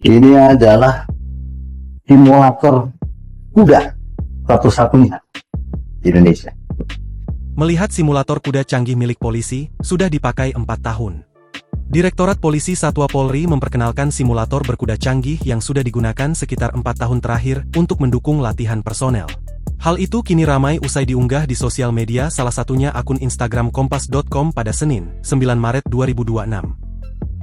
Ini adalah simulator kuda satu-satunya di Indonesia. Melihat simulator kuda canggih milik polisi, sudah dipakai 4 tahun. Direktorat Polisi Satwa Polri memperkenalkan simulator berkuda canggih yang sudah digunakan sekitar 4 tahun terakhir untuk mendukung latihan personel. Hal itu kini ramai usai diunggah di sosial media, salah satunya akun Instagram kompas.com pada Senin, 9 Maret 2026.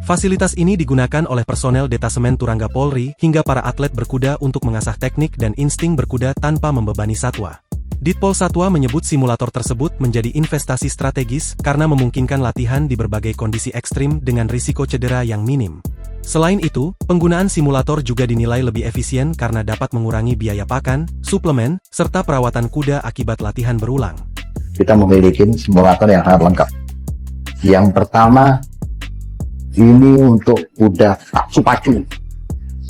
Fasilitas ini digunakan oleh personel Detasemen Turangga Polri hingga para atlet berkuda untuk mengasah teknik dan insting berkuda tanpa membebani satwa. Ditpol Satwa menyebut simulator tersebut menjadi investasi strategis karena memungkinkan latihan di berbagai kondisi ekstrim dengan risiko cedera yang minim. Selain itu, penggunaan simulator juga dinilai lebih efisien karena dapat mengurangi biaya pakan, suplemen, serta perawatan kuda akibat latihan berulang. Kita memiliki simulator yang sangat lengkap. Yang pertama, ini untuk kuda pacu-pacu.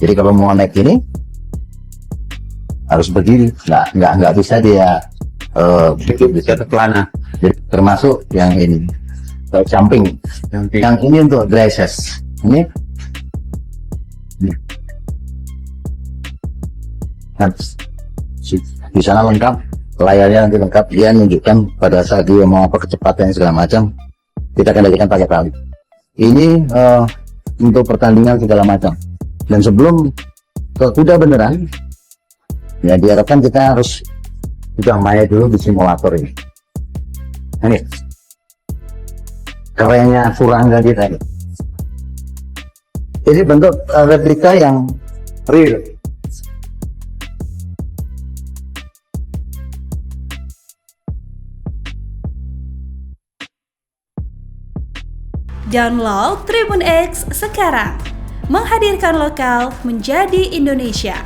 Jadi kalau mau naik ini harus berdiri, nggak bisa dia bisa terpelana. Jadi termasuk yang ini jumping. Yang ini untuk dresses. Ini di sana lengkap, layarnya nanti lengkap, dia menunjukkan pada saat dia mau apa kecepatan segala macam, kita kendalikan pakai tali. Ini untuk pertandingan segala macam. Dan sebelum ke kuda beneran, ya diharapkan kita harus sudah main dulu di simulator ini. Ini kerennya Turangga kita ini. Ini bentuk replika yang real. Download Tribun X sekarang, menghadirkan lokal menjadi Indonesia.